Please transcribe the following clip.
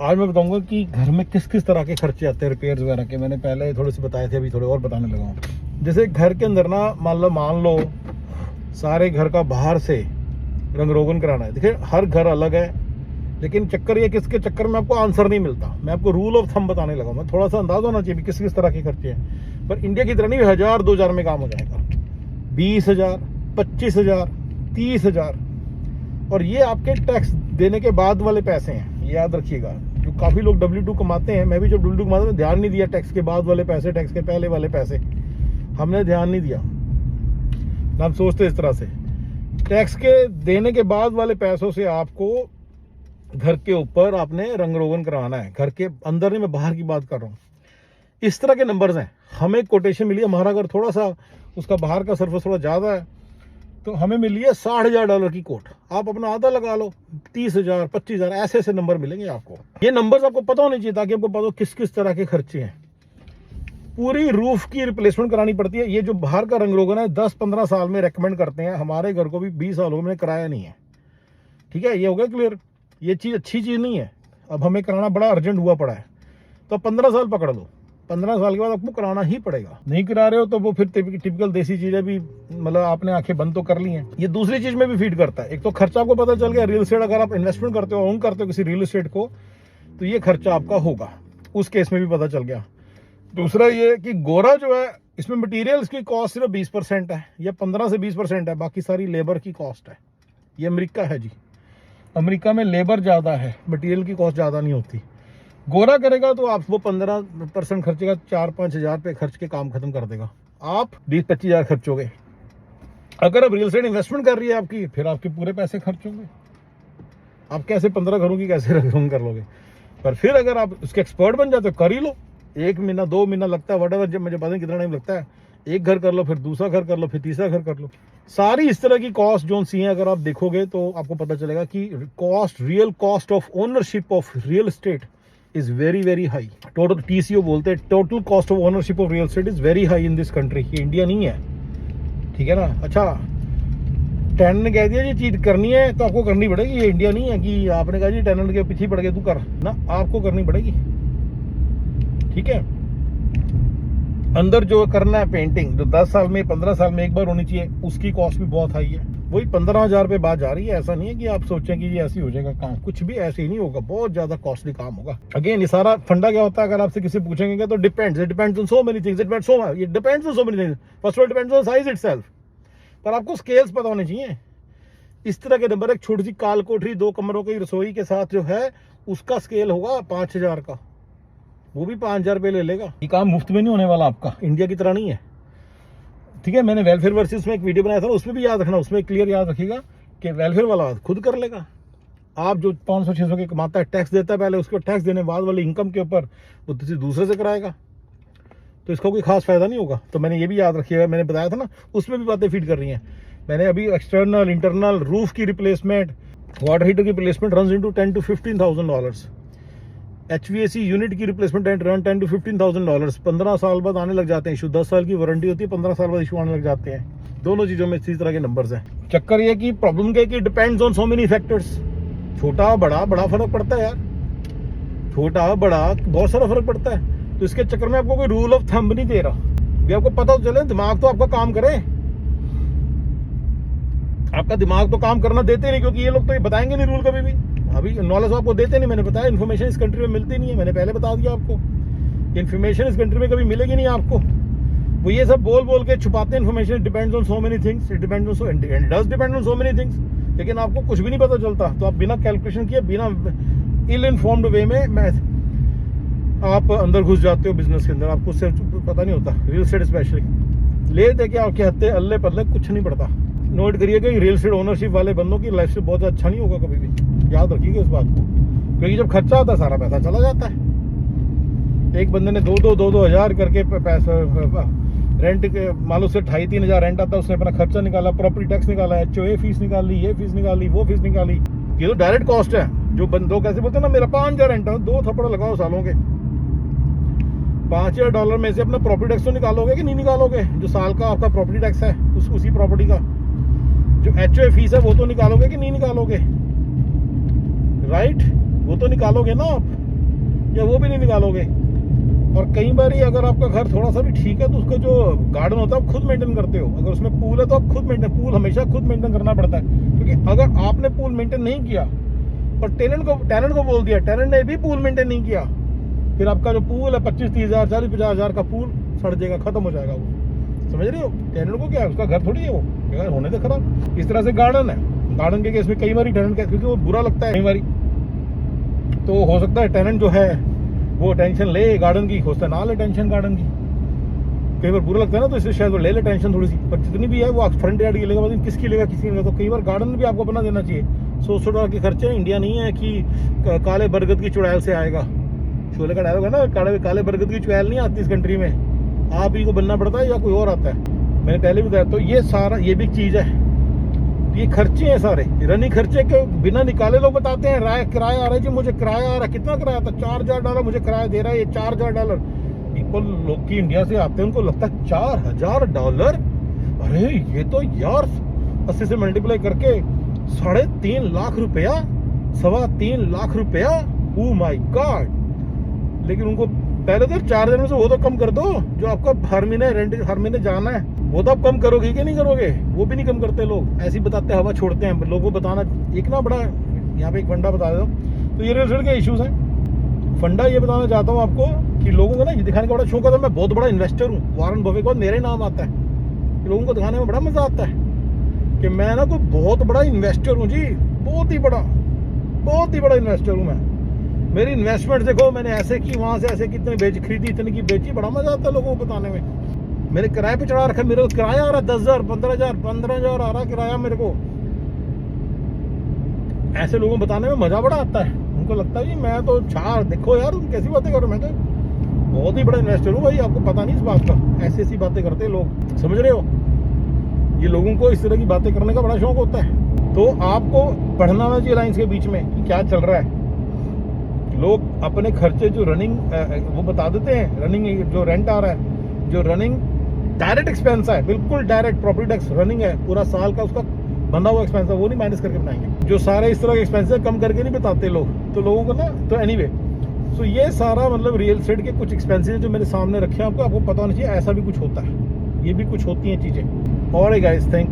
आज मैं बताऊंगा कि घर में किस किस तरह के खर्चे आते हैं रिपेयर्स वगैरह के। मैंने पहले थोड़े से बताए थे, अभी थोड़े और बताने लगा हूँ। जैसे घर के अंदर ना मान लो सारे घर का बाहर से रंग रोगन कराना है। देखिए हर घर अलग है, लेकिन चक्कर ये किसके चक्कर में आपको आंसर नहीं मिलता। मैं आपको रूल ऑफ थंब बताने लगा। मैं थोड़ा सा अंदाजा होना चाहिए किस किस तरह के खर्चे हैं। पर इंडिया की तरह नहीं 1000-2000 में काम हो जाएगा। 20,000, 25,000, 30,000, और ये आपके टैक्स देने के बाद वाले पैसे हैं, ये याद रखिएगा। जो काफ़ी लोग W2 कमाते हैं, मैं भी जब W2 कमाता हूँ ध्यान नहीं दिया टैक्स के बाद वाले पैसे, टैक्स के पहले वाले पैसे हमने ध्यान नहीं दिया ना। हम सोचते इस तरह से टैक्स के देने के बाद वाले पैसों से आपको घर के ऊपर आपने रंग रोगन करवाना है। घर के अंदर नहीं, मैं बाहर की बात कर रहा हूँ। इस तरह के नंबर्स हैं। हमें कोटेशन मिली है, हमारा अगर थोड़ा सा उसका बाहर का सर्फस थोड़ा ज़्यादा है तो हमें मिली है $60,000 की कोट। आप अपना आधा लगा लो, 30,000, 25,000 ऐसे ऐसे नंबर मिलेंगे आपको। ये नंबर्स आपको पता होने चाहिए ताकि आपको पता हो किस किस तरह के खर्चे हैं। पूरी रूफ की रिप्लेसमेंट करानी पड़ती है। ये जो बाहर का रंग रोगन है 10-15 साल में रेकमेंड करते हैं। हमारे घर को भी 20 साल हो मैंने कराया नहीं है। ठीक है, ये हो गया क्लियर। ये चीज़ अच्छी चीज़ नहीं है। अब हमें कराना बड़ा अर्जेंट हुआ पड़ा है तो 15 साल पकड़ लो। 15 साल के बाद आपको कराना ही पड़ेगा। नहीं करा रहे हो तो वो फिर टिपिकल देसी चीजें भी, मतलब आपने आंखें बंद तो कर ली हैं। ये दूसरी चीज में भी फीड करता है। एक तो खर्चा आपको पता चल गया, रियल एस्टेट अगर आप इन्वेस्टमेंट करते हो, ओन करते हो किसी रियल एस्टेट को, तो ये खर्चा आपका होगा। उस केस में भी पता चल गया। दूसरा ये कि गोरा जो है इसमें मटीरियल्स की कॉस्ट सिर्फ 20% है या 15 से 20% है, बाकी सारी लेबर की कॉस्ट है। ये अमेरिका है जी। अमेरिका में लेबर ज़्यादा है, मटीरियल की कॉस्ट ज़्यादा नहीं होती। गोरा करेगा तो आप वो 15% खर्चेगा, 4-5 हज़ार पे खर्च के काम खत्म कर देगा। आप 20-25 हज़ार खर्चोगे। अगर आप रियल एस्टेट इन्वेस्टमेंट कर रही है आपकी, फिर आपके पूरे पैसे खर्च होंगे। आप कैसे 15 घरों की कैसे रकम कर लोगे। पर फिर अगर आप उसके एक्सपर्ट बन जाते हो, कर ही लो। 1 महीना 2 महीना लगता है, वट जब मुझे पता नहीं कितना टाइम लगता है। एक घर कर लो, फिर दूसरा घर कर लो, फिर तीसरा घर कर लो। सारी इस तरह की कॉस्ट जो सी हैं अगर आप देखोगे तो आपको पता चलेगा कि cost, real cost of ownership of real estate is very very high. Total TCO बोलते हैं, total cost of ownership of real estate is very high in this country. ये इंडिया नहीं है, ठीक है ना। अच्छा, टेनेंट ने कह दिया ये चीज करनी है तो आपको करनी पड़ेगी। ये इंडिया नहीं है कि आपने कहा जी टेनेंट के पीछे पड़ गए तू कर ना, आपको करनी पड़ेगी। ठीक है, अंदर जो करना है पेंटिंग, जो 10 साल में 15 साल में एक बार होनी चाहिए, उसकी कॉस्ट भी बहुत हाई है। वही 15,000 पे बात जा रही है। ऐसा नहीं है कि आप सोचें कि ये ऐसे हो जाएगा काम, कुछ भी ऐसे ही नहीं होगा, बहुत ज्यादा कॉस्टली काम होगा। अगेन ये सारा फंडा क्या होता है, अगर आपसे किसी पूछेंगे तो depends on so many things, it depends on so many things. First of all depends on size itself. पर आपको स्केल्स पता होने चाहिए। इस तरह के नंबर, एक छोटी सी काल कोठरी 2 कमरों की रसोई के साथ जो है उसका स्केल होगा 5,000 का, वो भी 5,000 रुपये ले लेगा। ये काम मुफ्त में नहीं होने वाला आपका, इंडिया की तरह नहीं है। ठीक है, मैंने वेलफेयर वर्सेस में एक वीडियो बनाया था, उसमें भी याद रखना, उसमें क्लियर याद रखिएगा कि वेलफेयर वाला खुद कर लेगा। आप जो 500-600 के कमाता है, टैक्स देता है पहले, उसको टैक्स देने बाद वाली इनकम के ऊपर वो किसी दूसरे से कराएगा, तो इसका कोई खास फायदा नहीं होगा। तो मैंने ये भी याद रखिएगा, मैंने बताया था ना, उसमें भी बातें फीड कर रही हैं। मैंने अभी एक्सटर्नल इंटरनल रूफ की रिप्लेसमेंट, वाटर हीटर की replacement run into $10,000 to $15,000। HVAC unit की रिप्लेसमेंट रन $10,000 to $15,000। 15 साल बाद आने लग जाते हैं इशू। 10 साल की वारंटी होती है, 15 साल बाद इशू आने लग जाते हैं। दोनों चीज़ों में इसी तरह के नंबर्स हैं। चक्कर ये कि प्रॉब्लम क्या है कि depends on so many factors. छोटा बड़ा फर्क पड़ता है यार, छोटा बड़ा बहुत सारा फर्क पड़ता है। तो इसके चक्कर में आपको कोई रूल ऑफ थंब नहीं दे रहा। भी आपको पता तो चले, दिमाग तो आपका काम करे। आपका दिमाग तो काम करना देते नहीं, क्योंकि ये लोग तो ये बताएंगे नहीं रूल कभी भी। अभी नॉलेज आपको देते नहीं, मैंने बताया इन्फॉर्मेशन इस कंट्री में मिलती नहीं है। मैंने पहले बता दिया आपको, इन्फॉर्मेशन इस कंट्री में कभी मिलेगी नहीं आपको। वो ये सब बोल के छुपाते हैं information. Depends on so many things, it depends on so, it does depend on so many things, लेकिन आपको कुछ भी नहीं पता चलता। तो आप बिना कैलकुलेशन किए, बिना इल इन्फॉर्म्ड वे में आप अंदर घुस जाते हो बिजनेस के अंदर। आपको सिर्फ पता नहीं होता। रियल एस्टेट स्पेशली ले दे के आपके हत्ते अल्ले पल्ले कुछ नहीं पड़ता। नोट करिएगा, रियल एस्टेट ओनरशिप वाले बंदों की लाइफ से बहुत अच्छा नहीं होगा कभी भी, याद रखिएगा इस बात को। क्योंकि जब खर्चा आता है सारा पैसा चला जाता है। एक बंदे ने 2-2 हज़ार करके पैसा रेंट के, मान लो उससे 2,500-3 हज़ार रेंट आता है, उसने अपना खर्चा निकाला, प्रॉपर्टी टैक्स निकाला, HOA फीस निकाली, ये फीस निकाली, वो फीस निकाली। ये तो डायरेक्ट कॉस्ट है। जो बंदों कैसे बोलते हैं ना, मेरा 5,000 रेंट है, 2 थप्पड़ लगाओ सालों के। $5,000 में से अपना प्रॉपर्टी टैक्स तो निकालोगे कि नहीं निकालोगे? जो साल का आपका प्रॉपर्टी टैक्स है उसी प्रॉपर्टी का जो HOA फीस है वो तो निकालोगे कि नहीं निकालोगे? राइट, वो तो निकालोगे ना आप। या वो भी नहीं निकालोगे। और कई बार ही अगर आपका घर थोड़ा सा भी ठीक है तो उसका जो गार्डन होता है आप खुद मेंटेन करते हो। अगर उसमें पूल है तो आप खुद मेंटेन, पूल हमेशा खुद मेंटेन करना पड़ता है, क्योंकि अगर आपने पूल मेंटेन नहीं किया और टेनेंट को बोल दिया, टेनेंट ने भी पूल मेंटेन नहीं किया, फिर आपका जो पूल है 25-30 हज़ार 40-50 हज़ार का पूल सड़ जाएगा, खत्म हो जाएगा वो। समझ रहे हो? टेनेंट को क्या है, उसका घर थोड़ी है वो, घर होने तो खराब। इस तरह से गार्डन है, गार्डन के केस में कई बार टेनेंट का, क्योंकि वो बुरा लगता है कई बार, तो हो सकता है टेनेंट जो है वो टेंशन ले गार्डन की, हो सकता है ना ले टेंशन गार्डन की, कई बार बुरा लगता है ना, तो इसलिए शायद वो ले ले टेंशन थोड़ी सी, पर जितनी भी है वो फ्रंट यार्ड की लेगा, मतलब किसकी लेगा किसकी लेगा। तो कई बार गार्डन भी आपको अपना देना चाहिए। $100 के खर्चे। इंडिया नहीं है कि काले बरगद की चुड़ैल से आएगा, शोले का डायलॉग है ना, काले बरगद की चुड़ैल नहीं आती इस कंट्री में, आप ही को बनना पड़ता है या कोई और आता है। मैंने पहले भी बताया। तो ये सारा, ये भी चीज़ है, ये खर्चे हैं सारे, रनिंग खर्चे के बिना निकाले लोग बताते हैं किराया आ रहा है जी, मुझे किराया आ रहा है। कितना किराया था? $4000 मुझे किराया दे रहा है ये, $4000। पीपल लोग की इंडिया से आते हैं, उनको लगता है $4000, अरे ये तो यार 80 से मल्टीप्लाई करके 3.5 लाख रुपया, 3.25 लाख रुपया। Oh my God. लेकिन उनको पहले तो 4 दिन में से वो तो कम कर दो, जो आपका हर महीने रेंट, हर महीने जाना है, वो तो आप कम करोगे कि नहीं करोगे? वो भी नहीं कम करते लोग, ऐसे ही बताते हवा छोड़ते हैं। लोगों को बताना एक ना बड़ा, यहाँ पे एक फंडा बता देता हूँ। तो ये रियल एस्टेट के इश्यूज हैं। फंडा ये बताना चाहता हूँ आपको कि लोगों को ना ये दिखाने का बड़ा शौक आता है, मैं बहुत बड़ा इन्वेस्टर हूँ, वारन बफेट के बाद मेरे नाम आता है। लोगों को दिखाने में बड़ा मजा आता है कि मैं ना कोई बहुत बड़ा इन्वेस्टर हूँ जी, बहुत ही बड़ा इन्वेस्टर हूँ मैं। मेरी इन्वेस्टमेंट देखो, मैंने ऐसे की, वहां से ऐसे कितने खरीदी, इतने की बेची, बड़ा मजा आता है लोगों को बताने में। मैंने किराए पे चढ़ा रखा, मेरे को किराया आ रहा है 10,000 15,000 आ रहा किराया मेरे को। ऐसे लोगों को बताने में मजा बड़ा आता है, उनको लगता है जी मैं तो देखो यार तुम कैसी बातें कर रहे हो, मैं तो बहुत ही बड़ा इन्वेस्टर हूँ भाई, आपको पता नहीं इस बात का। ऐसी बातें करते हैं लोग, समझ रहे हो? ये लोगों को इस तरह की बातें करने का बड़ा शौक होता है। तो आपको पढ़ना आना चाहिए लाइन्स के बीच में कि क्या चल रहा है। लोग अपने खर्चे जो रनिंग वो बता देते हैं, रनिंग जो रेंट आ रहा है, जो रनिंग डायरेक्ट एक्सपेंस है, बिल्कुल डायरेक्ट प्रॉपर्टी टैक्स रनिंग है पूरा साल का, उसका बंधा हुआ एक्सपेंस है, वो नहीं माइनस करके बनाएंगे। जो सारे इस तरह के एक्सपेंसेस कम करके नहीं बताते लोग, तो लोगों को ना, तो एनीवे सो ये सारा मतलब रियल एस्टेट के कुछ एक्सपेंसेस जो मेरे सामने रखे हैं, आपको पता होना चाहिए ऐसा भी कुछ होता है, ये भी कुछ होती हैं चीज़ें। और गाइस, थैंक यू।